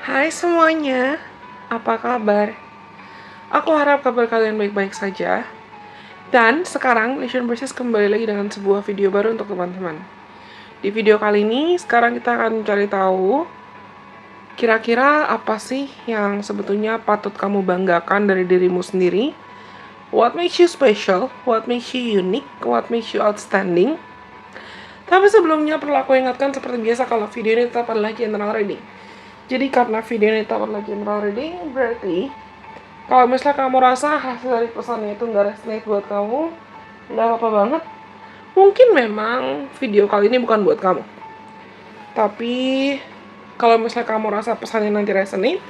Hai semuanya, apa kabar? Aku harap kabar kalian baik-baik saja. Dan sekarang Nation Versus kembali lagi dengan sebuah video baru untuk teman-teman. Di video kali ini, sekarang kita akan mencari tahu kira-kira apa sih yang sebetulnya patut kamu banggakan dari dirimu sendiri. What makes you special? What makes you unique? What makes you outstanding? Tapi sebelumnya perlu aku ingatkan seperti biasa kalau video ini tetap adalah general reading. Jadi karena video ini tetap adalah general reading, berarti kalau misalnya kamu rasa hasil dari pesannya itu nggak resonate buat kamu, nggak apa-apa banget. Mungkin memang video kali ini bukan buat kamu. Tapi kalau misalnya kamu rasa pesannya nanti resonate,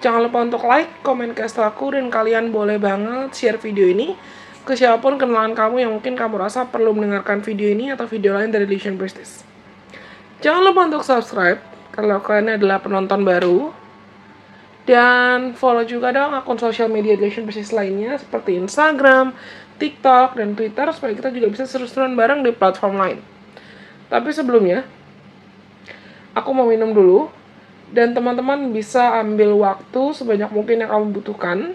jangan lupa untuk like, komen ke aku, dan kalian boleh banget share video ini ke siapapun kenalan kamu yang mungkin kamu rasa perlu mendengarkan video ini atau video lain dari Lesion Prestige. Jangan lupa untuk subscribe kalau kalian adalah penonton baru. Dan follow juga dong akun sosial media Lesion Prestige lainnya seperti Instagram, TikTok, dan Twitter supaya kita juga bisa seru-seruan bareng di platform lain. Tapi sebelumnya, aku mau minum dulu. Dan teman-teman bisa ambil waktu sebanyak mungkin yang kamu butuhkan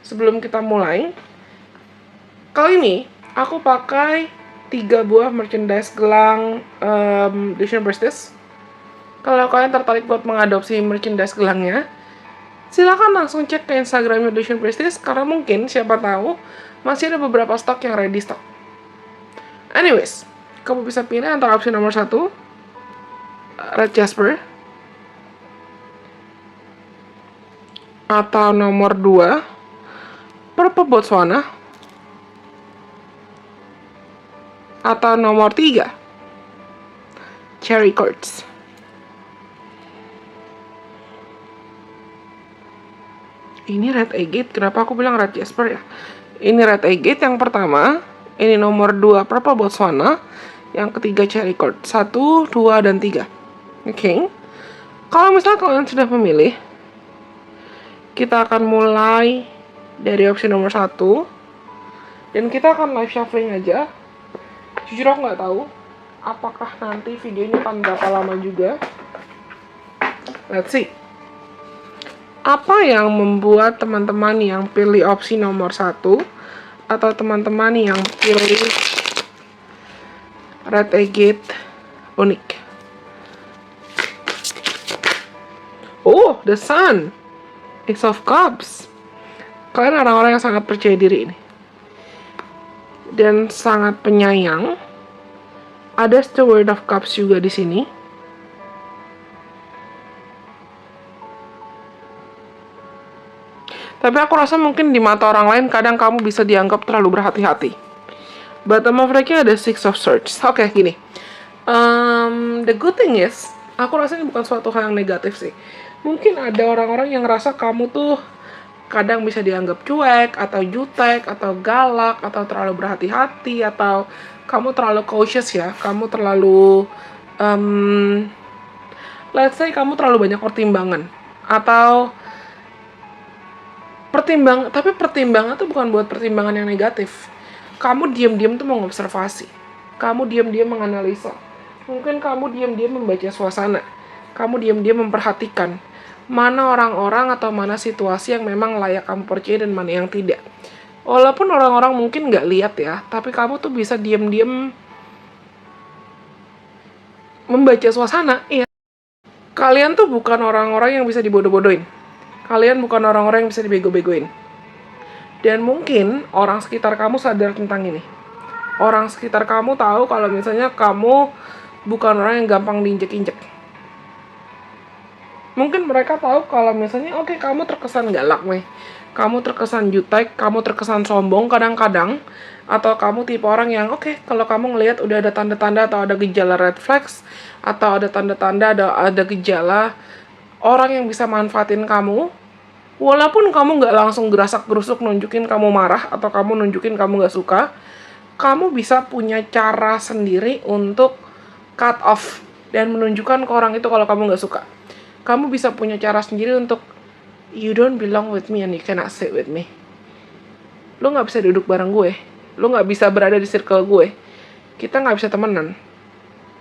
sebelum kita mulai. Kali ini, aku pakai 3 buah merchandise gelang Lesion Prestige. Kalau kalian tertarik buat mengadopsi merchandise gelangnya, silakan langsung cek ke Instagramnya Lesion Prestige, karena mungkin, siapa tahu, masih ada beberapa stok yang ready stock. Anyways, kamu bisa pilih antara opsi nomor 1, Red Jasper, atau nomor 2, Purple Botswana, atau nomor 3, Cherry Quartz. Ini Red Agate, kenapa aku bilang Red Jasper ya? Ini Red Agate yang pertama, ini nomor 2 Purple Botswana, yang ketiga Cherry Quartz. 1, 2, dan 3. Oke. Kalau misalnya kalian sudah memilih, kita akan mulai dari opsi nomor 1, dan kita akan live shuffling aja. Jujur aku nggak tahu apakah nanti video ini akan berapa lama juga. Let's see. Apa yang membuat teman-teman yang pilih opsi nomor 1 atau teman-teman yang pilih Red Agate unik? Oh, The Sun, Ace of Cups. Kalian orang-orang yang sangat percaya diri ini dan sangat penyayang. Ada Steward of Cups juga di sini. Tapi aku rasa mungkin di mata orang lain kadang kamu bisa dianggap terlalu berhati-hati. Bottom of deck-nya ada Six of Swords. Oke, gini. The good thing is, aku rasa ini bukan suatu hal yang negatif sih. Mungkin ada orang-orang yang ngerasa kamu tuh kadang bisa dianggap cuek, atau jutek, atau galak, atau terlalu berhati-hati, atau kamu terlalu cautious ya. Kamu terlalu, let's say kamu terlalu banyak pertimbangan. Atau tapi pertimbangan tuh bukan buat pertimbangan yang negatif. Kamu diam-diam tuh mengobservasi. Kamu diam-diam menganalisa. Mungkin kamu diam-diam membaca suasana. Kamu diam-diam memperhatikan mana orang-orang atau mana situasi yang memang layak kamu percaya dan mana yang tidak. Walaupun orang-orang mungkin nggak lihat ya, tapi kamu tuh bisa diam-diam membaca suasana. Iya. Kalian tuh bukan orang-orang yang bisa dibodoh-bodohin. Kalian bukan orang-orang yang bisa dibego-begoin. Dan mungkin orang sekitar kamu sadar tentang ini. Orang sekitar kamu tahu kalau misalnya kamu bukan orang yang gampang diinjek-injek. Mungkin mereka tahu kalau misalnya, oke, kamu terkesan galak nih. Kamu terkesan jutek, kamu terkesan sombong kadang-kadang. Atau kamu tipe orang yang, oke, kalau kamu ngelihat udah ada tanda-tanda atau ada gejala red flags, atau ada tanda-tanda ada gejala orang yang bisa manfaatin kamu, walaupun kamu nggak langsung gerasak-gerusuk nunjukin kamu marah atau kamu nunjukin kamu nggak suka, kamu bisa punya cara sendiri untuk cut off dan menunjukkan ke orang itu kalau kamu nggak suka. Kamu bisa punya cara sendiri untuk, you don't belong with me and you cannot sit with me. Lo nggak bisa duduk bareng gue, lo nggak bisa berada di circle gue, kita nggak bisa temenan.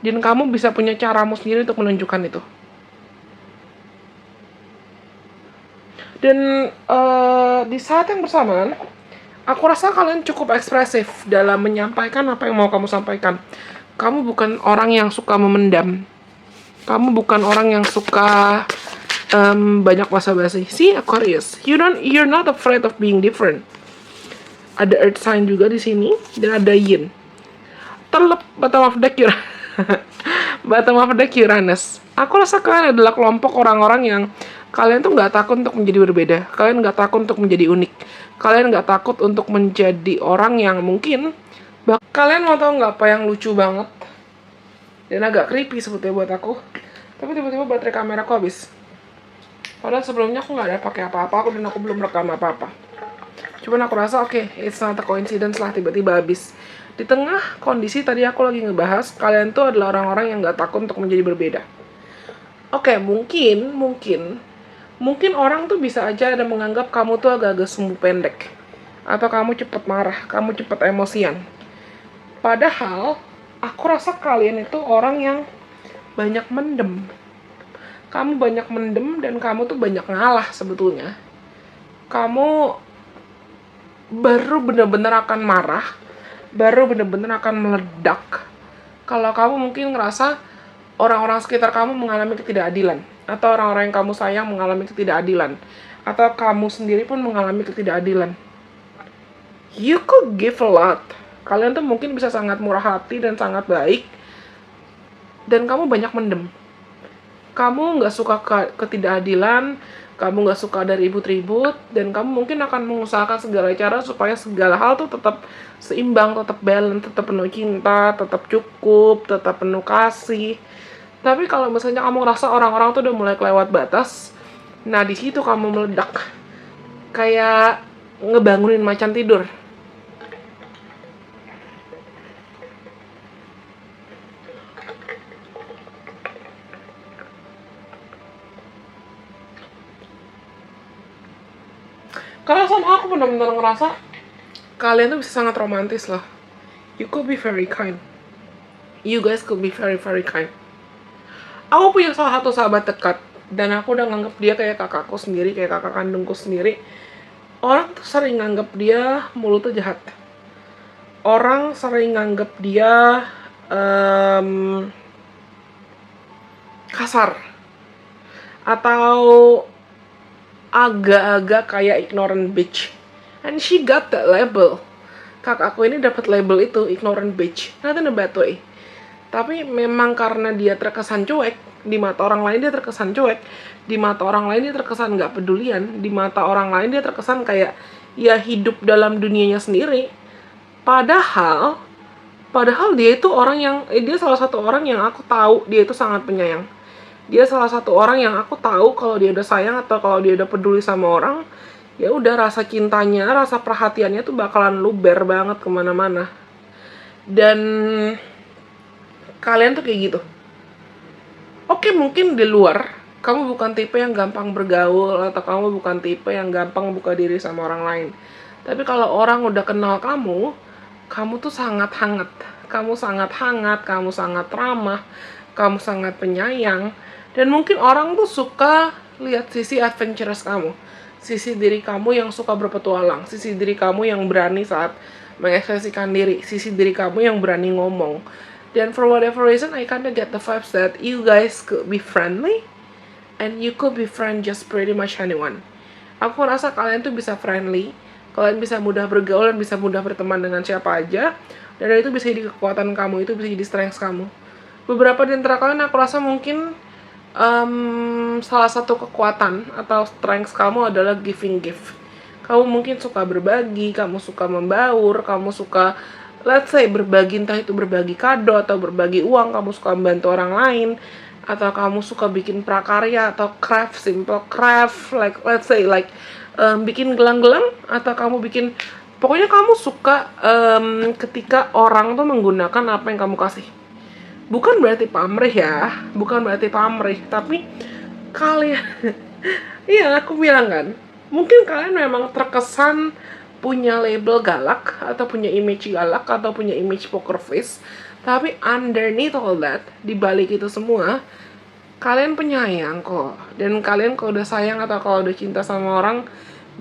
Dan kamu bisa punya caramu sendiri untuk menunjukkan itu. Dan di saat yang bersamaan, aku rasa kalian cukup ekspresif dalam menyampaikan apa yang mau kamu sampaikan. Kamu bukan orang yang suka memendam. Kamu bukan orang yang suka banyak basa-basi. See, Aquarius, you're not afraid of being different. Ada earth sign juga di sini dan ada yin. Bottom of deck Uranus. Bottom of deck Uranus. Aku rasa kalian adalah kelompok orang-orang yang kalian tuh nggak takut untuk menjadi berbeda. Kalian nggak takut untuk menjadi unik. Kalian nggak takut untuk menjadi orang yang mungkin kalian mau tahu nggak apa yang lucu banget dan agak creepy sebetulnya buat aku. Tapi tiba-tiba baterai kameraku habis. Padahal sebelumnya aku nggak ada pakai apa-apa dan aku belum rekam apa-apa. Cuman aku rasa oke, it's not a coincidence lah tiba-tiba habis. Di tengah kondisi tadi aku lagi ngebahas, kalian tuh adalah orang-orang yang nggak takut untuk menjadi berbeda. Oke, mungkin orang tuh bisa aja ada menganggap kamu tuh agak-agak sumbu pendek. Atau kamu cepet marah, kamu cepet emosian. Padahal, aku rasa kalian itu orang yang banyak mendem. Kamu banyak mendem dan kamu tuh banyak ngalah sebetulnya. Kamu baru bener-bener akan marah, baru bener-bener akan meledak kalau kamu mungkin ngerasa orang-orang sekitar kamu mengalami ketidakadilan, atau orang-orang yang kamu sayang mengalami ketidakadilan, atau kamu sendiri pun mengalami ketidakadilan. You could give a lot. Kalian tuh mungkin bisa sangat murah hati dan sangat baik, dan kamu banyak mendem. Kamu nggak suka ketidakadilan, kamu nggak suka ada ribut-ribut, dan kamu mungkin akan mengusahakan segala cara supaya segala hal tuh tetap seimbang, tetap balance, tetap penuh cinta, tetap cukup, tetap penuh kasih. Tapi kalau misalnya kamu ngerasa orang-orang tuh udah mulai kelewat batas, nah di situ kamu meledak, kayak ngebangunin macan tidur. Karena sama aku benar-benar ngerasa kalian tuh bisa sangat romantis loh. You could be very kind. You guys could be very very kind. Aku punya salah satu sahabat dekat dan aku udah nganggap dia kayak kakakku sendiri, kayak kakak kandungku sendiri. Orang tuh sering nganggap dia mulutnya jahat. Orang sering nganggap dia kasar atau agak-agak kayak ignorant bitch. And she got that label. Kakakku ini dapat label itu, ignorant bitch. Not in a bad way. Tapi memang karena dia terkesan cuek, di mata orang lain dia terkesan cuek, di mata orang lain dia terkesan nggak pedulian, di mata orang lain dia terkesan kayak ya hidup dalam dunianya sendiri. Padahal dia itu orang yang, dia salah satu orang yang aku tahu dia itu sangat penyayang. Dia salah satu orang yang aku tahu kalau dia udah sayang atau kalau dia udah peduli sama orang, ya udah rasa cintanya, rasa perhatiannya tuh bakalan luber banget kemana-mana. Dan kalian tuh kayak gitu. Oke, mungkin di luar kamu bukan tipe yang gampang bergaul, atau kamu bukan tipe yang gampang buka diri sama orang lain. Tapi kalau orang udah kenal kamu tuh sangat hangat. Kamu sangat hangat, kamu sangat ramah, kamu sangat penyayang. Dan mungkin orang tuh suka lihat sisi adventurous kamu. Sisi diri kamu yang suka berpetualang. Sisi diri kamu yang berani saat mengekspresikan diri. Sisi diri kamu yang berani ngomong. Dan for whatever reason, I kinda get the vibes that you guys could be friendly. And you could be friend just pretty much anyone. Aku rasa kalian tuh bisa friendly. Kalian bisa mudah bergaul dan bisa mudah berteman dengan siapa aja. Dan itu bisa jadi kekuatan kamu, itu bisa jadi strength kamu. Beberapa di antara kalian aku rasa mungkin salah satu kekuatan atau strength kamu adalah giving gift. Kamu mungkin suka berbagi, kamu suka membaur, kamu suka let's say berbagi, entah itu berbagi kado atau berbagi uang, kamu suka membantu orang lain, atau kamu suka bikin prakarya atau craft, simple craft, like let's say like bikin gelang-gelang, atau kamu bikin, pokoknya kamu suka ketika orang tuh menggunakan apa yang kamu kasih. Bukan berarti pamrih ya, bukan berarti pamrih, tapi kalian, iya aku bilang kan, mungkin kalian memang terkesan punya label galak, atau punya image galak, atau punya image poker face, tapi underneath all that, di balik itu semua, Kalian penyayang kok. Dan kalian kalau udah sayang atau kalau udah cinta sama orang,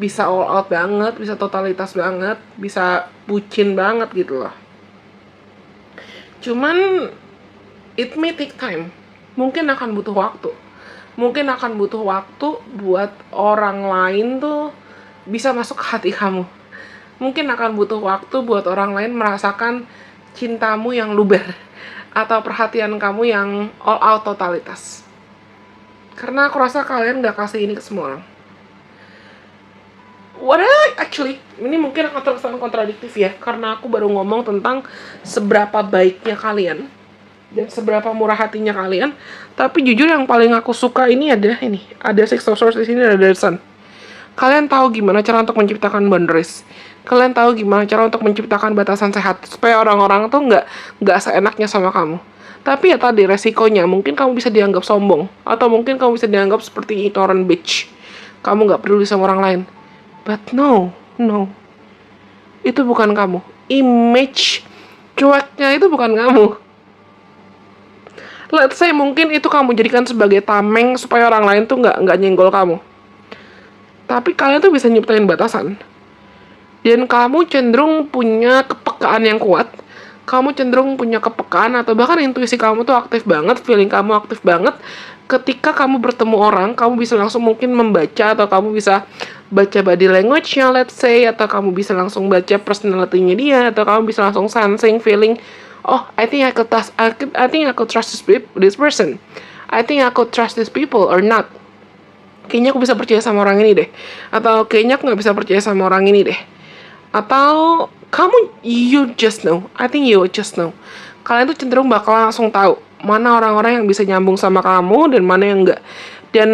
bisa all out banget, bisa totalitas banget, bisa bucin banget gitu loh. Cuman it may take time. Mungkin akan butuh waktu. Mungkin akan butuh waktu buat orang lain tuh bisa masuk ke hati kamu. Mungkin akan butuh waktu buat orang lain merasakan cintamu yang luber atau perhatian kamu yang all out totalitas. Karena aku rasa kalian gak kasih ini ke semua orang. Ini mungkin akan terkesan kontradiktif ya, karena aku baru ngomong tentang seberapa baiknya kalian dan seberapa murah hatinya kalian. Tapi jujur yang paling aku suka ini ada Six of Swords di sini, ada The Sun. Kalian tahu gimana cara untuk menciptakan boundaries. Kalian tahu gimana cara untuk menciptakan batasan sehat supaya orang-orang tuh nggak seenaknya sama kamu. Tapi ya tadi resikonya, mungkin kamu bisa dianggap sombong, atau mungkin kamu bisa dianggap seperti ignorant bitch. Kamu nggak peduli sama orang lain. But no, itu bukan kamu. Image cueknya itu bukan kamu. Let's say mungkin itu kamu jadikan sebagai tameng supaya orang lain tuh nggak nyenggol kamu. Tapi kalian tuh bisa nyiptain batasan. Dan kamu cenderung punya kepekaan yang kuat. Kamu cenderung punya kepekaan atau bahkan intuisi kamu tuh aktif banget, feeling kamu aktif banget. Ketika kamu bertemu orang, kamu bisa langsung mungkin membaca, atau kamu bisa baca body language-nya, let's say, atau kamu bisa langsung baca personality-nya dia, atau kamu bisa langsung sensing, feeling, oh, I think I could trust this person. I think I could trust these people or not. Kayaknya aku bisa percaya sama orang ini deh. Atau kayaknya aku nggak bisa percaya sama orang ini deh. Atau you just know. I think you just know. Kalian tuh cenderung bakal langsung tahu mana orang-orang yang bisa nyambung sama kamu dan mana yang enggak. Dan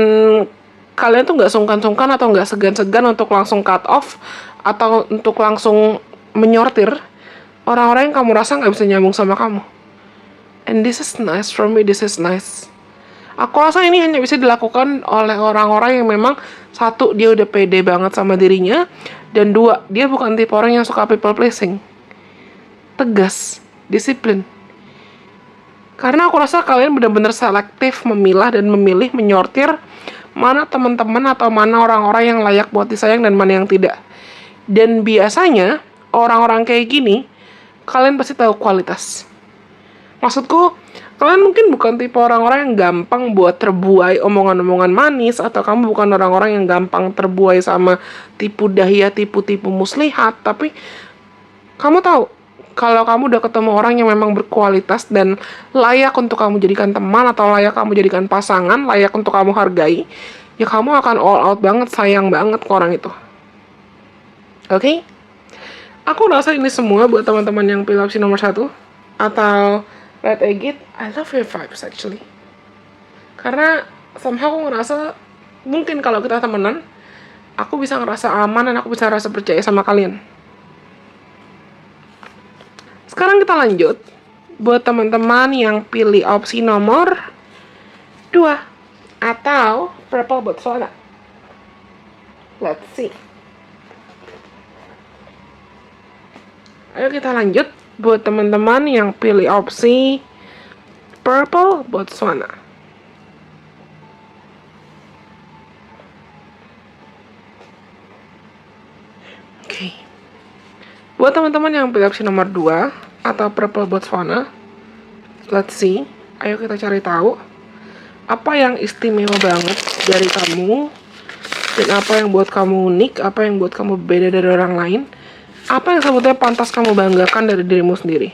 kalian tuh nggak sungkan-sungkan atau nggak segan-segan untuk langsung cut off atau untuk langsung menyortir orang-orang yang kamu rasa nggak bisa nyambung sama kamu. And this is nice, for me this is nice. Aku rasa ini hanya bisa dilakukan oleh orang-orang yang memang, satu, dia udah pede banget sama dirinya, dan dua, dia bukan tipe orang yang suka people pleasing. Tegas, disiplin. Karena aku rasa kalian benar-benar selektif memilah dan memilih, menyortir mana teman-teman atau mana orang-orang yang layak buat disayang dan mana yang tidak. Dan biasanya orang-orang kayak gini, kalian pasti tahu kualitas. Maksudku, kalian mungkin bukan tipe orang-orang yang gampang buat terbuai omongan-omongan manis, atau kamu bukan orang-orang yang gampang terbuai sama tipu daya, tipu-tipu muslihat, tapi kamu tahu kalau kamu udah ketemu orang yang memang berkualitas dan layak untuk kamu jadikan teman atau layak kamu jadikan pasangan, layak untuk kamu hargai, ya kamu akan all out banget, sayang banget ke orang itu. Oke? Aku rasa ini semua buat teman-teman yang pilih opsi nomor 1 atau Red Agate. I love your vibes actually. Karena somehow aku ngerasa mungkin kalau kita temenan, aku bisa ngerasa aman dan aku bisa ngerasa percaya sama kalian. Sekarang kita lanjut buat teman-teman yang pilih opsi nomor 2 atau Purple Botswana. Let's see. Ayo kita lanjut buat teman-teman yang pilih opsi Purple Botswana. Oke. Buat teman-teman yang pilih opsi nomor 2 atau Purple Botswana, let's see. Ayo kita cari tahu apa yang istimewa banget dari kamu, dan apa yang buat kamu unik, apa yang buat kamu beda dari orang lain, apa yang sebetulnya pantas kamu banggakan dari dirimu sendiri.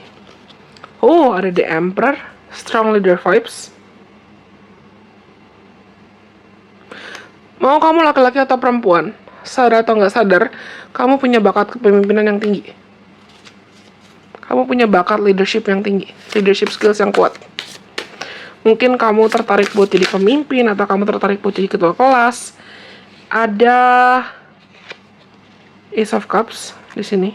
Oh, ada The Emperor, Strong Leader Vibes. Mau kamu laki-laki atau perempuan, sadar atau nggak sadar, kamu punya bakat kepemimpinan yang tinggi. Kamu punya bakat leadership yang tinggi, leadership skills yang kuat. Mungkin kamu tertarik buat jadi pemimpin, atau kamu tertarik buat jadi ketua kelas. Ada Ace of Cups di sini.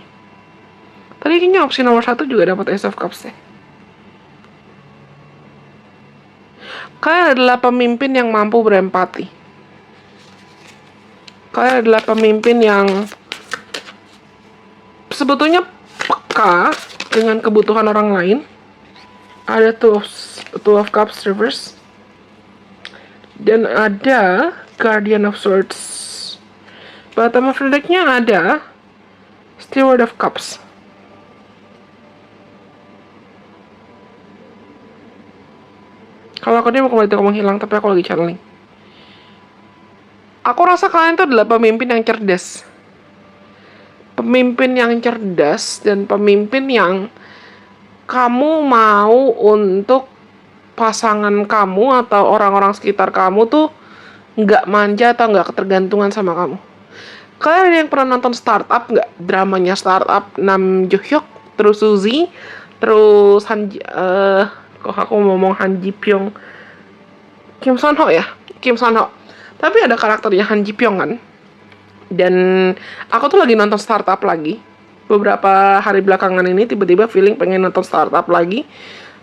Tadi kayaknya opsi nomor 1 juga dapat Ace of Cups deh. Kalian adalah pemimpin yang mampu berempati. Kalian adalah pemimpin yang sebetulnya peka dengan kebutuhan orang lain. Ada two of Cups reverse. Dan ada Guardian of Swords. Bottom of the deck-nya ada Steward of Cups. Kalau aku dia mau kembali kamu hilang, tapi aku lagi channeling. Aku rasa kalian itu adalah pemimpin yang cerdas. Pemimpin yang cerdas dan pemimpin yang kamu mau untuk pasangan kamu atau orang-orang sekitar kamu tuh nggak manja atau nggak ketergantungan sama kamu. Kalian ada yang pernah nonton Startup nggak? Dramanya Startup, Nam Jo Hyuk, terus Suzy, terus kok aku ngomong Han Ji Pyong, Kim Son Ho ya? Kim Son Ho. Tapi ada karakternya Han Ji Pyong kan? Dan aku tuh lagi nonton Startup lagi. Beberapa hari belakangan ini tiba-tiba feeling pengen nonton Startup lagi.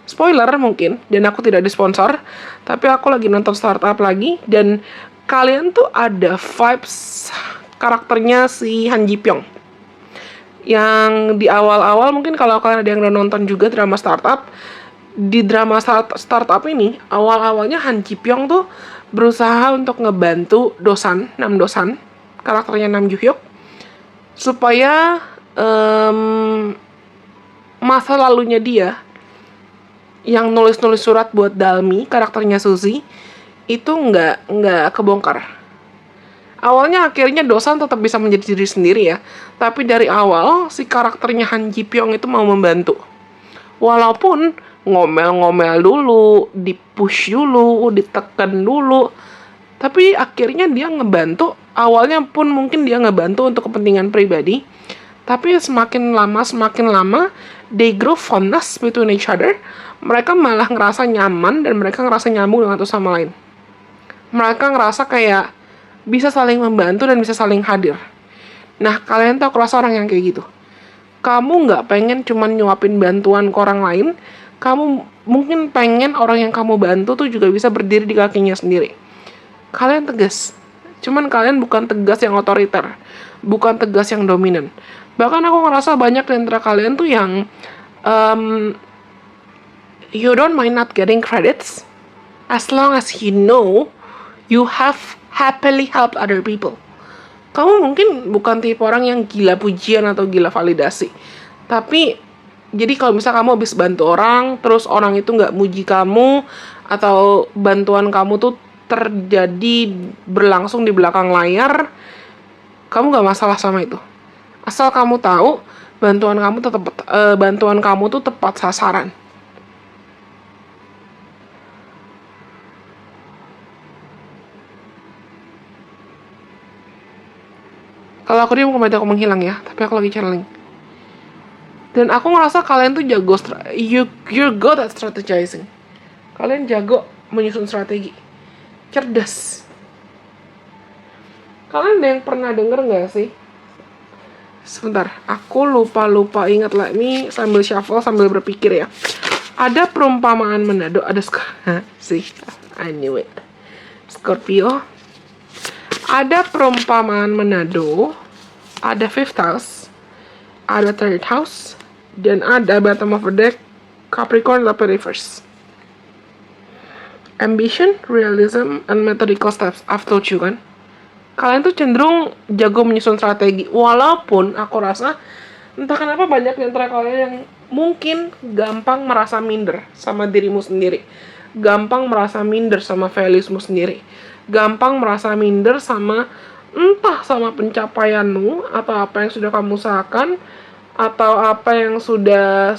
Spoiler mungkin, dan aku tidak disponsor. Tapi aku lagi nonton Startup lagi. Dan kalian tuh ada vibes karakternya si Han Ji Pyong. Yang di awal-awal mungkin kalau kalian ada yang udah nonton juga drama Startup. Di drama Startup ini, awal-awalnya Han Ji Pyong tuh berusaha untuk ngebantu Nam Dosan, karakternya Nam Joo Hyuk, supaya masa lalunya dia yang nulis-nulis surat buat Dalmi, karakternya Suzy, itu nggak kebongkar. Awalnya akhirnya Dosan tetap bisa menjadi diri sendiri ya, tapi dari awal si karakternya Han Ji Pyong itu mau membantu. Walaupun ngomel-ngomel dulu, dipush dulu, ditekan dulu, tapi akhirnya dia ngebantu. Awalnya pun mungkin dia ngebantu untuk kepentingan pribadi, tapi semakin lama, they grow fondness between each other. Mereka malah ngerasa nyaman dan mereka ngerasa nyambung dengan satu sama lain. Mereka ngerasa kayak bisa saling membantu dan bisa saling hadir. Nah, kalian tuh aku rasa orang yang kayak gitu. Kamu nggak pengen cuman nyuapin bantuan ke orang lain, kamu mungkin pengen orang yang kamu bantu tuh juga bisa berdiri di kakinya sendiri. Kalian tegas. Cuman kalian bukan tegas yang otoriter, bukan tegas yang dominan. Bahkan aku ngerasa banyak di antara kalian tuh yang you don't mind not getting credits as long as you know you have happily helped other people. Kamu mungkin bukan tipe orang yang gila pujian atau gila validasi. Tapi, jadi kalau misalnya kamu habis bantu orang, terus orang itu nggak muji kamu, atau bantuan kamu tuh terjadi berlangsung di belakang layar, kamu nggak masalah sama itu. Asal kamu tahu, bantuan kamu tuh tepat sasaran. Kalau aku dia mau kembali aku menghilang ya, tapi aku lagi channeling. Dan aku ngerasa kalian tuh jago, you're good at strategizing. Kalian jago menyusun strategi. Cerdas. Kalian ada yang pernah denger gak sih? Sebentar, aku lupa ingat lah. Ini sambil shuffle, sambil berpikir ya. Ada perumpamaan Manado, ada sih, I knew it. Scorpio. Ada perumpamaan Manado, ada fifth house, ada third house, dan ada bottom of the deck Capricorn tapi reverse. Ambition, realism, and methodical steps. I've told you kan. Kalian tuh cenderung jago menyusun strategi. Walaupun aku rasa entah kenapa banyak di antara kalian yang mungkin gampang merasa minder sama dirimu sendiri. Gampang merasa minder sama valuesmu sendiri. Gampang merasa minder sama entah sama pencapaianmu atau apa yang sudah kamu usahakan atau apa yang sudah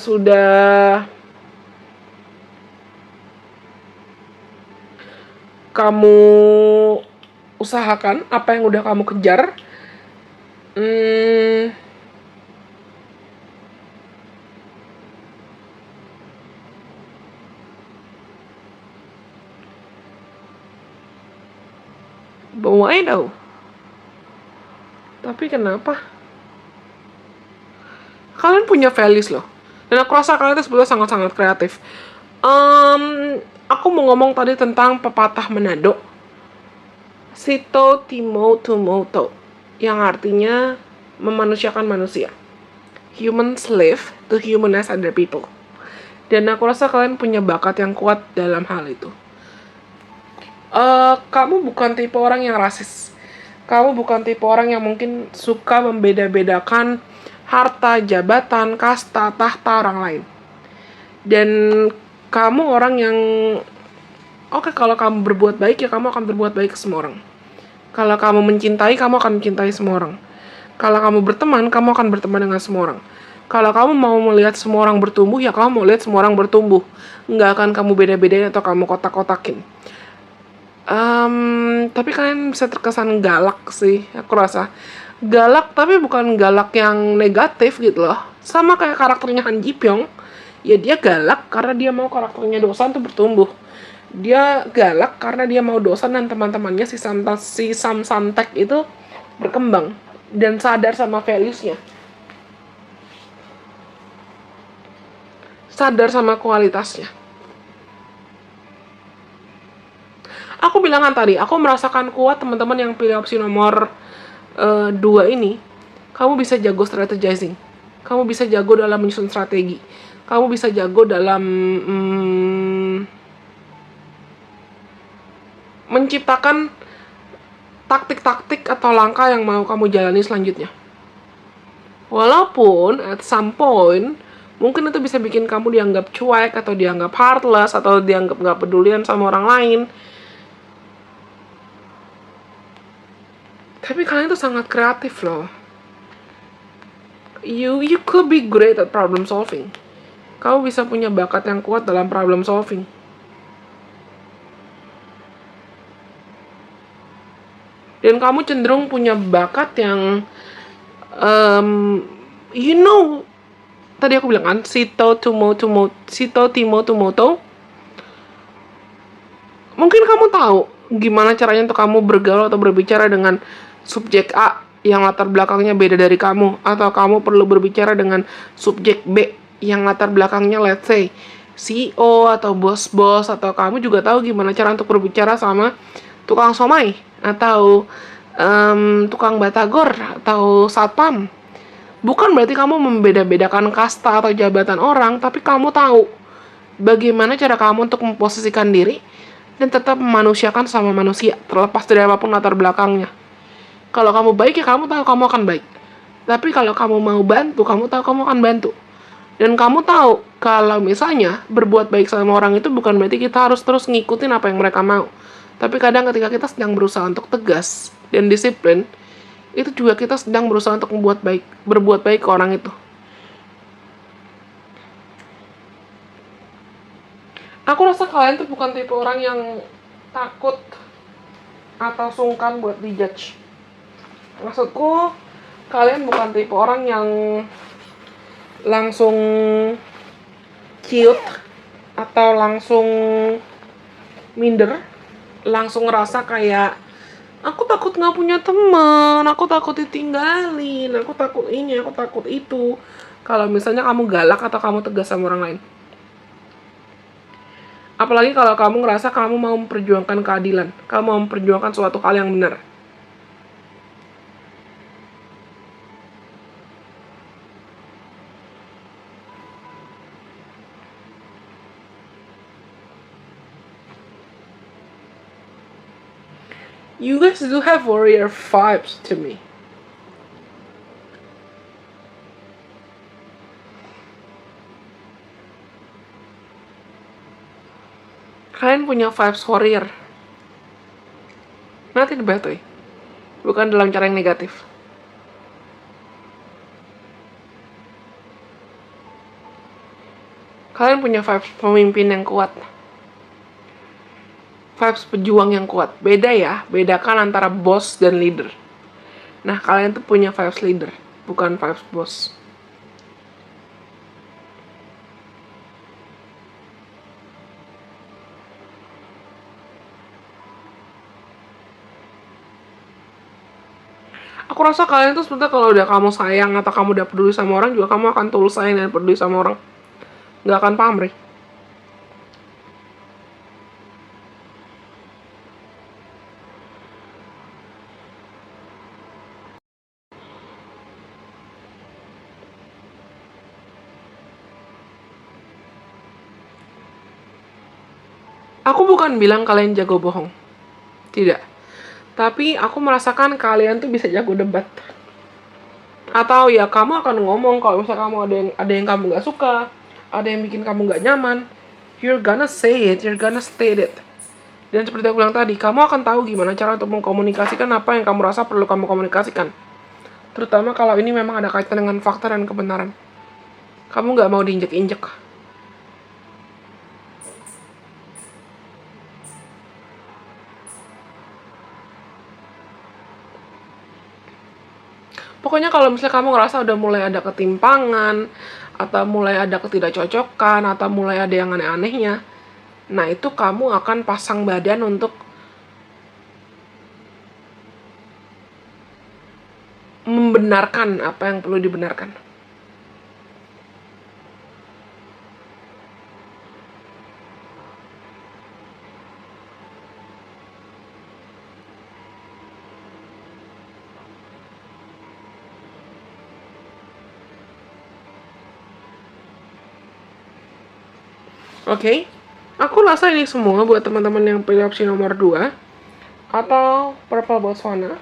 kamu usahakan, apa yang udah kamu kejar. But why though? Tapi kenapa? Kalian punya values loh. Dan aku rasa kalian itu sebetulnya sangat-sangat kreatif. Aku mau ngomong tadi tentang pepatah Manado. Sito Timo Tumoto. Yang artinya memanusiakan manusia. Human slave to humanize other people. Dan aku rasa kalian punya bakat yang kuat dalam hal itu. Kamu bukan tipe orang yang rasis. Kamu bukan tipe orang yang mungkin suka membeda-bedakan harta, jabatan, kasta, tahta orang lain. Dan kamu orang yang oke, kalau kamu berbuat baik ya kamu akan berbuat baik ke semua orang. Kalau kamu mencintai, kamu akan mencintai semua orang. Kalau kamu berteman, kamu akan berteman dengan semua orang. Kalau kamu mau melihat semua orang bertumbuh, ya kamu mau lihat semua orang bertumbuh. Nggak akan kamu beda-bedain atau kamu kotak-kotakin. Tapi kalian bisa terkesan galak sih, aku rasa. Galak, tapi bukan galak yang negatif gitu loh. Sama kayak karakternya Han Ji Pyong. Ya dia galak karena dia mau karakternya Dosan tuh bertumbuh. Dia galak karena dia mau Dosan dan teman-temannya si Sam Santek itu berkembang dan sadar sama values-nya. Sadar sama kualitasnya. Aku bilang kan tadi, aku merasakan kuat teman-teman yang pilih opsi nomor 2 ini. Kamu bisa jago strategizing. Kamu bisa jago dalam menyusun strategi. Kamu bisa jago dalam menciptakan taktik-taktik atau langkah yang mau kamu jalani selanjutnya. Walaupun at some point mungkin itu bisa bikin kamu dianggap cuek atau dianggap heartless atau dianggap gak pedulian sama orang lain. Tapi kalian tuh sangat kreatif loh. You could be great at problem solving. Kamu bisa punya bakat yang kuat dalam problem solving. Dan kamu cenderung punya bakat yang tadi aku bilang kan, Sito Timo Tumoto. Mungkin kamu tahu gimana caranya untuk kamu bergaul atau berbicara dengan subjek A yang latar belakangnya beda dari kamu, atau kamu perlu berbicara dengan subjek B yang latar belakangnya let's say CEO atau bos-bos, atau kamu juga tahu gimana cara untuk berbicara sama tukang somai atau tukang batagor atau satpam. Bukan berarti kamu membeda-bedakan kasta atau jabatan orang, tapi kamu tahu bagaimana cara kamu untuk memposisikan diri dan tetap memanusiakan sama manusia, terlepas dari apapun latar belakangnya. Kalau kamu baik ya kamu tahu kamu akan baik. Tapi kalau kamu mau bantu, kamu tahu kamu akan bantu. Dan kamu tahu kalau misalnya berbuat baik sama orang itu bukan berarti kita harus terus ngikutin apa yang mereka mau. Tapi kadang ketika kita sedang berusaha untuk tegas dan disiplin, itu juga kita sedang berusaha untuk berbuat baik ke orang itu. Aku rasa kalian tuh bukan tipe orang yang takut atau sungkan buat dijudge. Maksudku, kalian bukan tipe orang yang langsung ciut atau langsung minder, langsung ngerasa kayak aku takut gak punya teman, aku takut ditinggalin, aku takut ini, aku takut itu. Kalau misalnya kamu galak atau kamu tegas sama orang lain. Apalagi kalau kamu ngerasa kamu mau memperjuangkan keadilan, kamu mau memperjuangkan suatu hal yang benar. You guys do have warrior vibes to me. Kalian punya vibes warrior. Not in a bad way. Bukan dalam cara yang negatif. Kalian punya vibes pemimpin yang kuat. Vibes pejuang yang kuat. Beda ya, bedakan antara boss dan leader. Nah, kalian tuh punya vibes leader, bukan vibes boss. Aku rasa kalian tuh sebenarnya kalau udah kamu sayang atau kamu udah peduli sama orang juga kamu akan tulus sayang dan peduli sama orang. Nggak akan pamrih. Aku bukan bilang kalian jago bohong. Tidak. Tapi aku merasakan kalian tuh bisa jago debat. Atau ya kamu akan ngomong kalau misalnya kamu ada yang kamu nggak suka, ada yang bikin kamu nggak nyaman, you're gonna say it, you're gonna state it. Dan seperti aku bilang tadi, kamu akan tahu gimana cara untuk mengkomunikasikan apa yang kamu rasa perlu kamu komunikasikan. Terutama kalau ini memang ada kaitan dengan fakta dan kebenaran. Kamu nggak mau diinjek-injek. Pokoknya kalau misalnya kamu ngerasa udah mulai ada ketimpangan, atau mulai ada ketidakcocokan, atau mulai ada yang aneh-anehnya, nah itu kamu akan pasang badan untuk membenarkan apa yang perlu dibenarkan. Oke, aku rasa ini semua buat teman-teman yang pilih opsi nomor 2 atau Purple Botswana.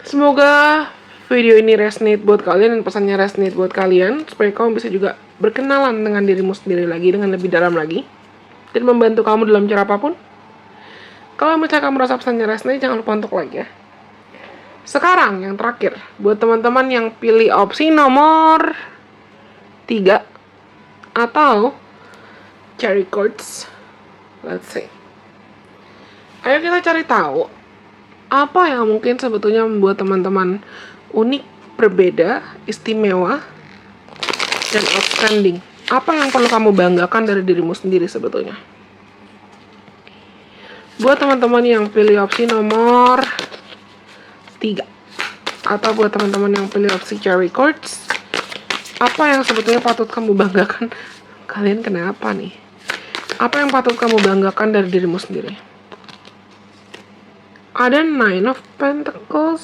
Semoga video ini resonate buat kalian dan pesannya resonate buat kalian, supaya kamu bisa juga berkenalan dengan dirimu sendiri lagi dengan lebih dalam lagi dan membantu kamu dalam cara apapun. Kalau misalnya kamu merasa pesannya resonate, jangan lupa untuk like ya. Sekarang yang terakhir buat teman-teman yang pilih opsi nomor 3 atau cherry chords, let's say. Ayo kita cari tahu apa yang mungkin sebetulnya membuat teman-teman unik, berbeda, istimewa, dan outstanding. Apa yang perlu kamu banggakan dari dirimu sendiri sebetulnya? Buat teman-teman yang pilih opsi nomor 3 atau buat teman-teman yang pilih opsi cherry chords, apa yang sebetulnya patut kamu banggakan? Kalian kenapa nih? Apa yang patut kamu banggakan dari dirimu sendiri? Ada Nine of Pentacles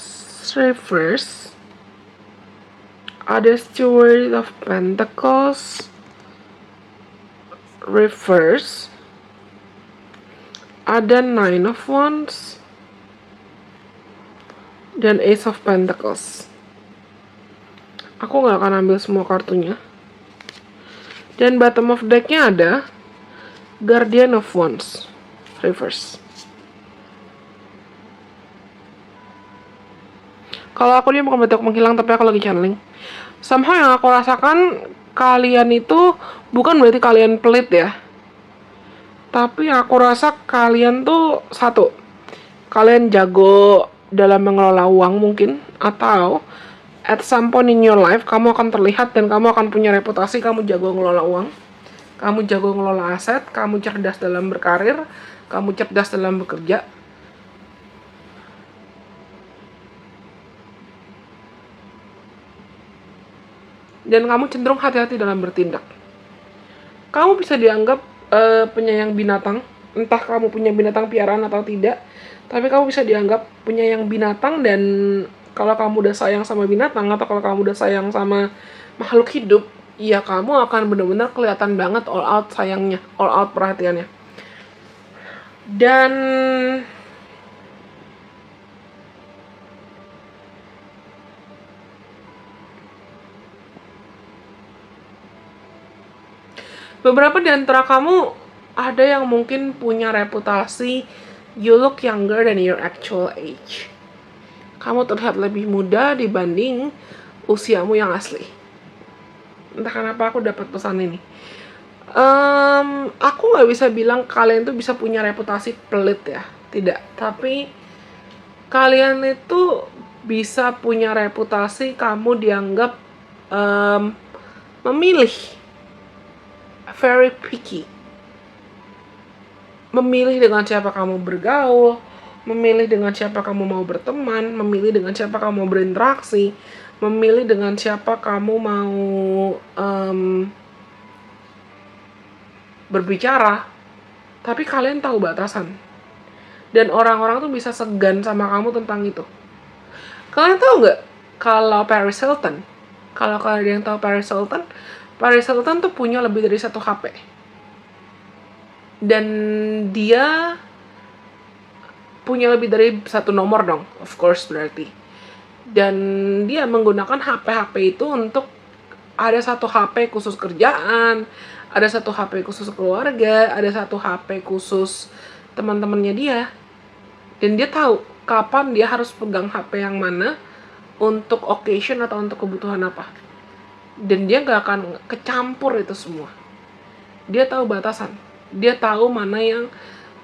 reverse. Ada Steward of Pentacles reverse. Ada Nine of Wands. Dan Ace of Pentacles. Aku nggak akan ambil semua kartunya. Dan bottom of deck-nya ada Guardian of Wands reverse. Kalau aku dia bukan bentuk menghilang, tapi aku lagi channeling. Somehow yang aku rasakan, kalian itu bukan berarti kalian pelit ya. Tapi aku rasa kalian tuh satu, kalian jago dalam mengelola uang mungkin, atau at some point in your life, kamu akan terlihat dan kamu akan punya reputasi, kamu jago ngelola uang, kamu jago ngelola aset, kamu cerdas dalam berkarir, kamu cerdas dalam bekerja. Dan kamu cenderung hati-hati dalam bertindak. Kamu bisa dianggap penyayang binatang, entah kamu punya binatang piaraan atau tidak, tapi kamu bisa dianggap penyayang binatang. Dan kalau kamu udah sayang sama binatang, atau kalau kamu udah sayang sama makhluk hidup, ya kamu akan benar-benar kelihatan banget all out sayangnya, all out perhatiannya. Dan beberapa di antara kamu ada yang mungkin punya reputasi you look younger than your actual age. Kamu terlihat lebih muda dibanding usiamu yang asli. Entah kenapa aku dapat pesan ini. Aku nggak bisa bilang kalian tuh bisa punya reputasi pelit ya, tidak. Tapi kalian itu bisa punya reputasi kamu dianggap memilih, very picky. Memilih dengan siapa kamu bergaul, memilih dengan siapa kamu mau berteman, memilih dengan siapa kamu mau berinteraksi, memilih dengan siapa kamu mau berbicara. Tapi kalian tahu batasan. Dan orang-orang tuh bisa segan sama kamu tentang itu. Kalian tahu nggak kalau Paris Hilton? Kalau kalian tahu Paris Hilton tuh punya lebih dari 1 HP. Dan dia punya lebih dari satu nomor dong, of course berarti. Dan dia menggunakan HP-HP itu untuk ada satu HP khusus kerjaan, ada satu HP khusus keluarga, ada satu HP khusus teman-temannya dia. Dan dia tahu kapan dia harus pegang HP yang mana untuk occasion atau untuk kebutuhan apa. Dan dia gak akan kecampur itu semua. Dia tahu batasan. Dia tahu mana yang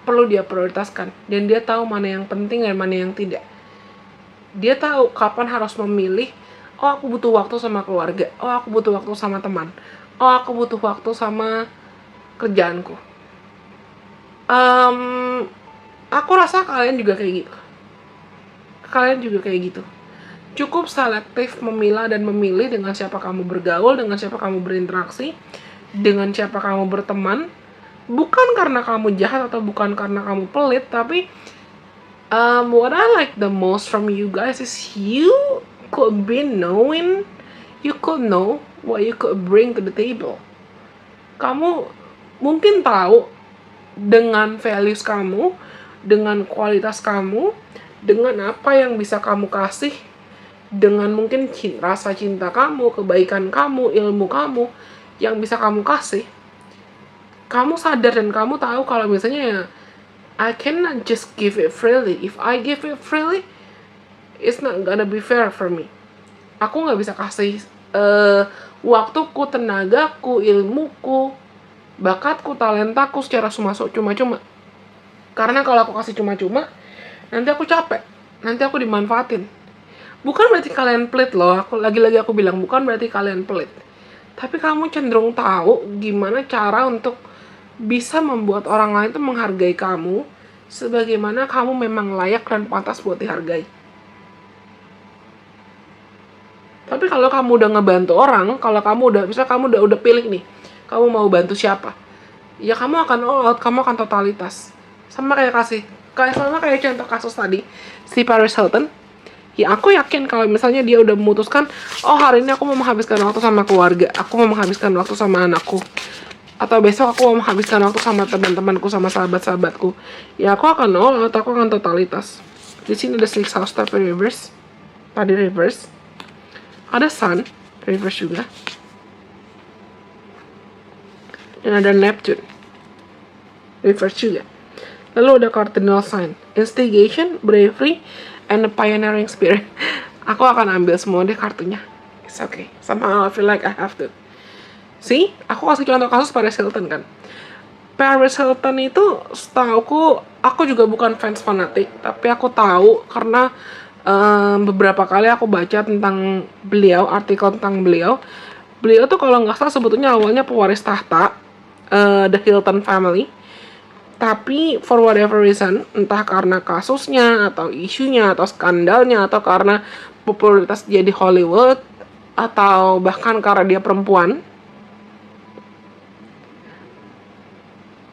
perlu dia prioritaskan. Dan dia tahu mana yang penting dan mana yang tidak. Dia tahu kapan harus memilih, oh aku butuh waktu sama keluarga, oh aku butuh waktu sama teman, oh aku butuh waktu sama kerjaanku. Aku rasa kalian juga kayak gitu. Kalian juga kayak gitu. Cukup selektif memilah dan memilih dengan siapa kamu bergaul, dengan siapa kamu berinteraksi, dengan siapa kamu berteman. Bukan karena kamu jahat atau bukan karena kamu pelit, tapi what I like the most from you guys is you could be knowing, you could know what you could bring to the table. Kamu mungkin tahu dengan values kamu, dengan kualitas kamu, dengan apa yang bisa kamu kasih, dengan mungkin rasa cinta kamu, kebaikan kamu, ilmu kamu yang bisa kamu kasih. Kamu sadar dan kamu tahu kalau misalnya I cannot just give it freely. If I give it freely, it's not gonna be fair for me. Aku nggak bisa kasih waktuku, tenagaku, ilmuku, bakatku, talentaku secara cuma-cuma. Karena kalau aku kasih cuma-cuma, nanti aku capek, nanti aku dimanfaatin. Bukan berarti kalian pelit loh, lagi-lagi aku bilang bukan berarti kalian pelit. Tapi kamu cenderung tahu gimana cara untuk bisa membuat orang lain tuh menghargai kamu sebagaimana kamu memang layak dan pantas buat dihargai. Tapi kalau kamu udah ngebantu orang, kalau kamu udah pilih nih, kamu mau bantu siapa? Ya kamu akan all out, kamu akan totalitas. Sama kayak contoh kasus tadi si Paris Hilton. Ya aku yakin kalau misalnya dia udah memutuskan, oh hari ini aku mau menghabiskan waktu sama keluarga, aku mau menghabiskan waktu sama anakku, atau besok aku mau menghabiskan waktu sama teman-temanku, sama sahabat-sahabatku, ya aku akan all out, aku akan totalitas. Di sini ada 6 house tapi reverse, tadi reverse, ada sun reverse juga, dan ada Neptune reverse juga. Lalu ada cardinal sign, instigation, bravery, and a pioneering spirit. Aku akan ambil semua deh kartunya. It's okay. Somehow I feel like I have to. See, aku kasih contoh kasus Paris Hilton kan. Paris Hilton itu setauku, aku juga bukan fans fanatik, tapi aku tahu karena beberapa kali aku baca tentang beliau, artikel tentang beliau. Beliau tuh kalau nggak salah sebetulnya awalnya pewaris tahta the Hilton family. Tapi for whatever reason, entah karena kasusnya, atau isunya, atau skandalnya, atau karena popularitas dia di Hollywood, atau bahkan karena dia perempuan,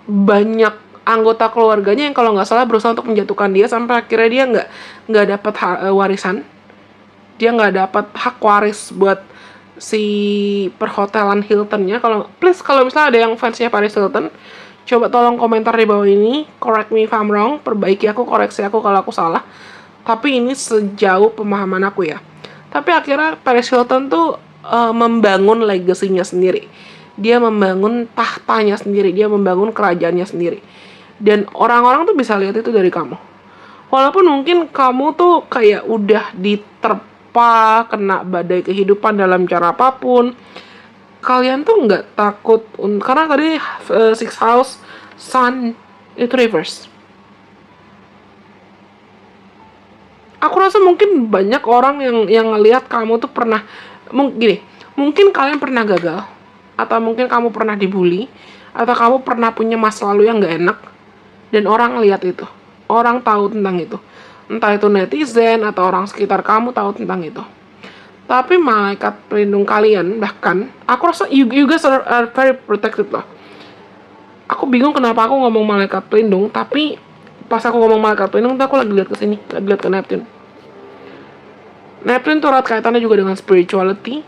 banyak anggota keluarganya yang kalau nggak salah berusaha untuk menjatuhkan dia, sampai akhirnya dia nggak dapat warisan, dia nggak dapat hak waris buat si perhotelan Hiltonnya. Kalau misalnya ada yang fansnya Paris Hilton, coba tolong komentar di bawah ini, correct me if I'm wrong, perbaiki aku, koreksi aku kalau aku salah. Tapi ini sejauh pemahaman aku ya. Tapi akhirnya Paris Hilton tuh membangun legasinya sendiri. Dia membangun tahtanya sendiri, dia membangun kerajaannya sendiri. Dan orang-orang tuh bisa lihat itu dari kamu. Walaupun mungkin kamu tuh kayak udah diterpa, kena badai kehidupan dalam cara apapun, kalian tuh nggak takut, karena tadi six house sun itu reverse. Aku rasa mungkin banyak orang yang ngelihat kamu tuh pernah mungkin kalian pernah gagal, atau mungkin kamu pernah dibully, atau kamu pernah punya masa lalu yang nggak enak, dan orang lihat itu, orang tahu tentang itu, entah itu netizen atau orang sekitar kamu tahu tentang itu. Tapi malaikat pelindung kalian, bahkan aku rasa you guys are very protected loh. Aku bingung kenapa aku ngomong malaikat pelindung, tapi pas aku ngomong malaikat pelindung tuh aku lagi lihat ke sini, lagi lihat ke Neptune. Neptune tuh erat kaitannya juga dengan spirituality,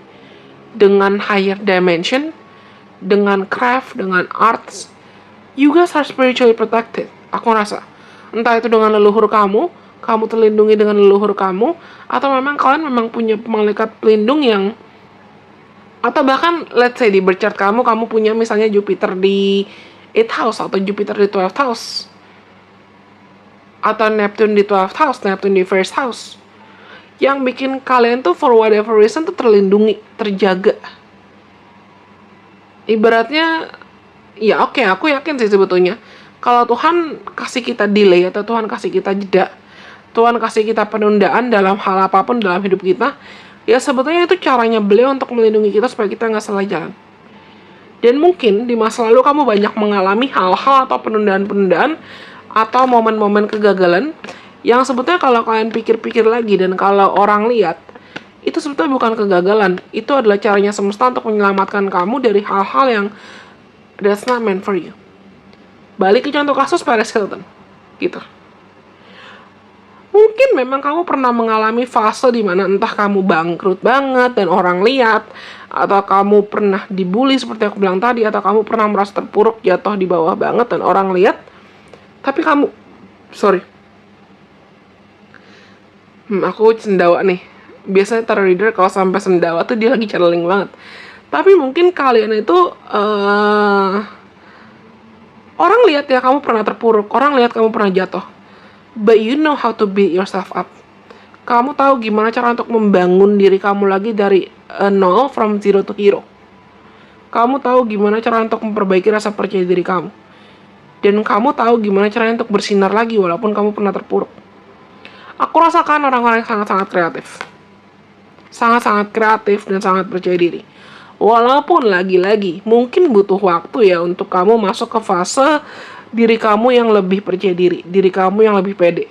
dengan higher dimension, dengan craft, dengan arts. You guys are spiritually protected. Aku rasa Entah itu dengan leluhur kamu terlindungi dengan leluhur kamu, atau memang kalian memang punya malaikat pelindung yang, atau bahkan let's say di birth chart kamu punya misalnya Jupiter di 8th house atau Jupiter di 12th house atau Neptune di 12th house, Neptune di first house, yang bikin kalian tuh for whatever reason tuh terlindungi, terjaga. Ibaratnya, ya oke, aku yakin sih sebetulnya kalau Tuhan kasih kita delay atau Tuhan kasih kita jeda, Tuhan kasih kita penundaan dalam hal apapun dalam hidup kita, ya sebetulnya itu caranya beliau untuk melindungi kita supaya kita nggak salah jalan. Dan mungkin di masa lalu kamu banyak mengalami hal-hal atau penundaan-penundaan atau momen-momen kegagalan yang sebetulnya kalau kalian pikir-pikir lagi dan kalau orang lihat, itu sebetulnya bukan kegagalan. Itu adalah caranya semesta untuk menyelamatkan kamu dari hal-hal yang that's not meant for you. Balik ke contoh kasus Paris Hilton. Gitu. Mungkin memang kamu pernah mengalami fase di mana entah kamu bangkrut banget dan orang lihat, atau kamu pernah dibully seperti aku bilang tadi, atau kamu pernah merasa terpuruk, jatuh di bawah banget dan orang lihat, tapi kamu, aku cendawa nih. Biasanya tarot reader kalau sampai sendawa tuh dia lagi channeling banget. Tapi mungkin kalian itu orang lihat ya kamu pernah terpuruk, orang lihat kamu pernah jatuh, but you know how to build yourself up. Kamu tahu gimana cara untuk membangun diri kamu lagi dari nol, from zero to hero. Kamu tahu gimana cara untuk memperbaiki rasa percaya diri kamu. Dan kamu tahu gimana caranya untuk bersinar lagi walaupun kamu pernah terpuruk. Aku rasakan orang-orang yang sangat-sangat kreatif. Sangat-sangat kreatif dan sangat percaya diri. Walaupun lagi-lagi mungkin butuh waktu ya untuk kamu masuk ke fase diri kamu yang lebih percaya diri, diri kamu yang lebih pede.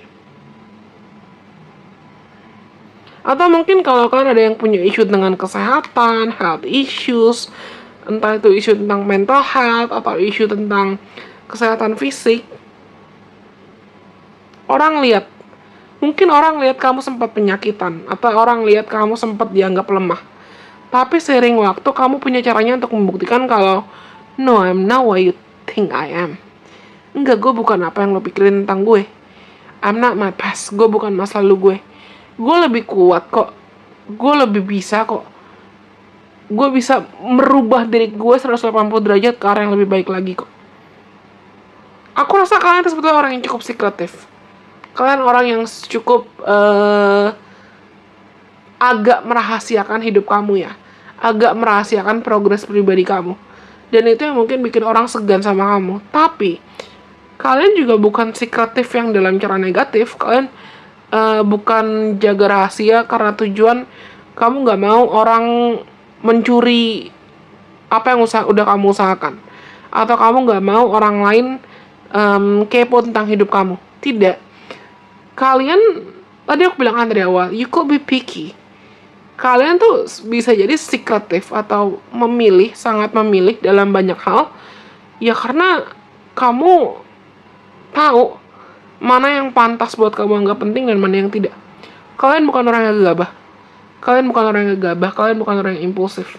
Atau mungkin kalau kalian ada yang punya isu dengan kesehatan, health issues, entah itu isu tentang mental health atau isu tentang kesehatan fisik, mungkin orang lihat kamu sempat penyakitan, atau orang lihat kamu sempat dianggap lemah. Tapi seiring waktu kamu punya caranya untuk membuktikan kalau no, I'm not what you think I am. Enggak, gue bukan apa yang lo pikirin tentang gue. I'm not my past, gue bukan masa lalu gue. Gue lebih kuat kok. Gue lebih bisa kok. Gue bisa merubah diri gue 180 derajat ke arah yang lebih baik lagi kok. Aku rasa kalian itu sebetulnya orang yang cukup sekretif. Kalian orang yang cukup agak merahasiakan hidup kamu ya. Agak merahasiakan progres pribadi kamu. Dan itu yang mungkin bikin orang segan sama kamu. Tapi kalian juga bukan sekretif yang dalam cara negatif. Kalian bukan jaga rahasia karena tujuan kamu gak mau orang mencuri apa yang udah kamu usahakan. Atau kamu gak mau orang lain kepo tentang hidup kamu. Tidak. Kalian, tadi aku bilang kan dari awal, you could be picky. Kalian tuh bisa jadi sekretif atau sangat memilih dalam banyak hal. Ya karena kamu tahu mana yang pantas buat kamu anggap penting dan mana yang tidak. Kalian bukan orang yang gegabah. Kalian bukan orang yang impulsif.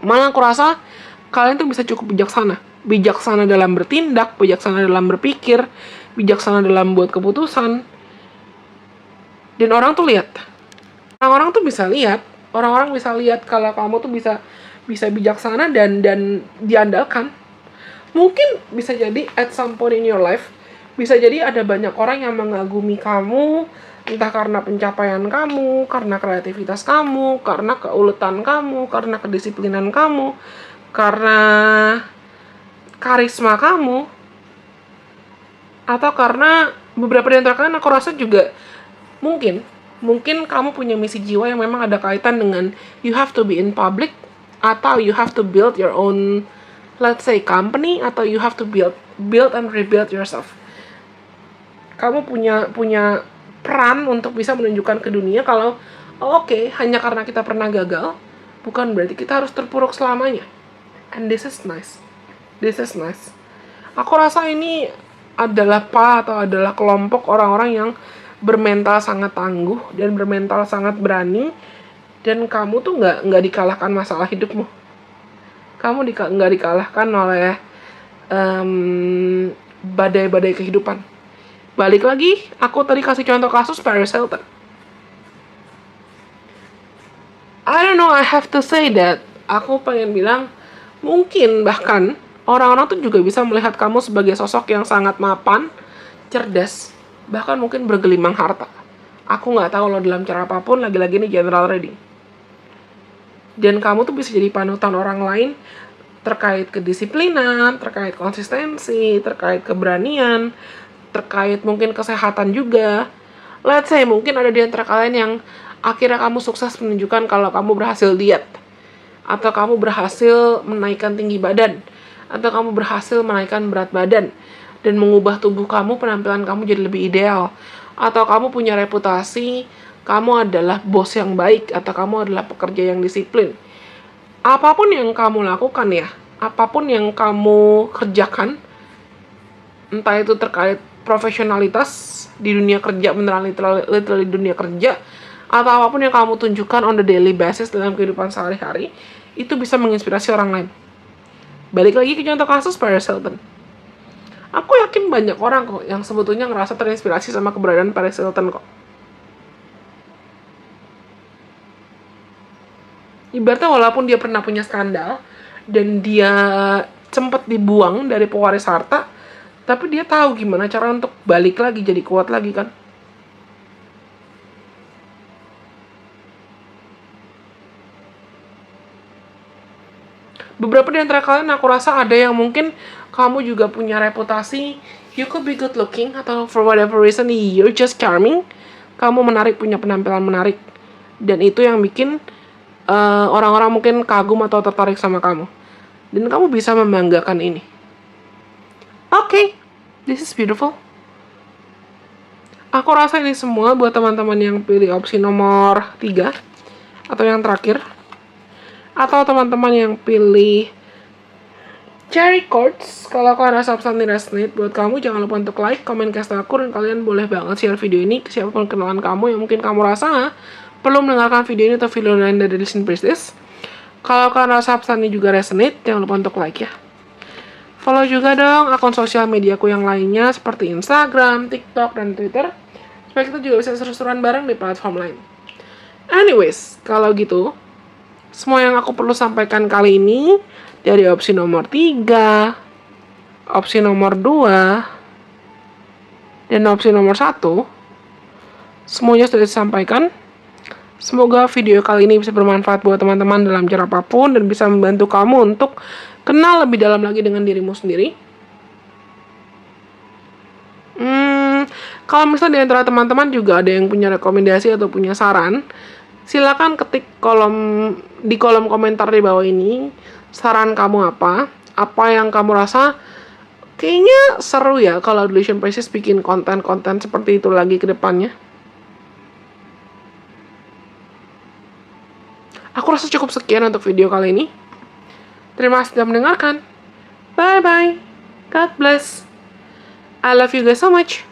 Malah aku rasa kalian tuh bisa cukup bijaksana. Bijaksana dalam bertindak, bijaksana dalam berpikir, bijaksana dalam buat keputusan. Dan orang tuh lihat. Orang-orang tuh bisa lihat. Orang-orang bisa lihat kalau kamu tuh bisa bijaksana dan diandalkan. Mungkin bisa jadi at some point in your life, bisa jadi ada banyak orang yang mengagumi kamu, entah karena pencapaian kamu, karena kreativitas kamu, karena keuletan kamu, karena kedisiplinan kamu, karena karisma kamu, atau karena beberapa di antara kalian aku rasa juga mungkin kamu punya misi jiwa yang memang ada kaitan dengan you have to be in public, atau you have to build your own, let's say, company, atau you have to build and rebuild yourself. Kamu punya peran untuk bisa menunjukkan ke dunia kalau oke, hanya karena kita pernah gagal bukan berarti kita harus terpuruk selamanya. And this is nice. Aku rasa ini adalah adalah kelompok orang-orang yang bermental sangat tangguh dan bermental sangat berani, dan kamu tuh nggak dikalahkan masalah hidupmu. Kamu nggak dikalahkan oleh badai-badai kehidupan. Balik lagi, aku tadi kasih contoh kasus Paris Hilton. I don't know, I have to say that. Aku pengen bilang, mungkin bahkan orang-orang tuh juga bisa melihat kamu sebagai sosok yang sangat mapan, cerdas, bahkan mungkin bergelimang harta. Aku nggak tahu lo dalam cara apapun, lagi-lagi ini general reading. Dan kamu tuh bisa jadi panutan orang lain terkait kedisiplinan, terkait konsistensi, terkait keberanian, terkait mungkin kesehatan juga. Let's say mungkin ada di antara kalian yang akhirnya kamu sukses menunjukkan kalau kamu berhasil diet, atau kamu berhasil menaikkan tinggi badan, atau kamu berhasil menaikkan berat badan, dan mengubah tubuh kamu, penampilan kamu jadi lebih ideal, atau kamu punya reputasi, kamu adalah bos yang baik, atau kamu adalah pekerja yang disiplin. Apapun yang kamu lakukan ya, apapun yang kamu kerjakan, entah itu terkait profesionalitas di dunia kerja, beneran literally dunia kerja, atau apapun yang kamu tunjukkan on the daily basis dalam kehidupan sehari-hari, itu bisa menginspirasi orang lain. Balik lagi ke contoh kasus Paris Hilton. Aku yakin banyak orang kok yang sebetulnya ngerasa terinspirasi sama keberadaan Paris Hilton kok. Ibaratnya walaupun dia pernah punya skandal dan dia sempat dibuang dari pewaris harta, tapi dia tahu gimana cara untuk balik lagi jadi kuat lagi kan. Beberapa di antara kalian aku rasa ada yang mungkin kamu juga punya reputasi, you could be good looking, atau for whatever reason you're just charming, kamu menarik, punya penampilan menarik, dan itu yang bikin orang-orang mungkin kagum atau tertarik sama kamu, dan kamu bisa membanggakan ini. Okay, this is beautiful. Aku rasa ini semua buat teman-teman yang pilih opsi nomor 3 atau yang terakhir, atau teman-teman yang pilih cherry quartz. Kalau kalian rasa pesan ini resonate buat kamu, jangan lupa untuk like, comment, kasih aku, dan kalian boleh banget share video ini ke siapapun kenalan kamu yang mungkin kamu rasa perlu mendengarkan video ini atau video lain dari Listen Priestess. Kalau kalian rasa pesan ini juga resonate, jangan lupa untuk like ya. Follow juga dong akun sosial mediaku yang lainnya seperti Instagram, TikTok, dan Twitter, supaya kita juga bisa seru-seruan bareng di platform lain. Anyways, kalau gitu, semua yang aku perlu sampaikan kali ini dari opsi nomor 3, opsi nomor 2, dan opsi nomor 1, semuanya sudah disampaikan. Semoga video kali ini bisa bermanfaat buat teman-teman dalam cara apapun dan bisa membantu kamu untuk kenal lebih dalam lagi dengan dirimu sendiri. Kalau misalnya di antara teman-teman juga ada yang punya rekomendasi atau punya saran, silakan ketik di kolom komentar di bawah ini. Saran kamu apa yang kamu rasa kayaknya seru ya kalau Listen Priestess bikin konten-konten seperti itu lagi ke depannya. Aku rasa cukup sekian untuk video kali ini. Terima kasih sudah mendengarkan. Bye bye. God bless. I love you guys so much.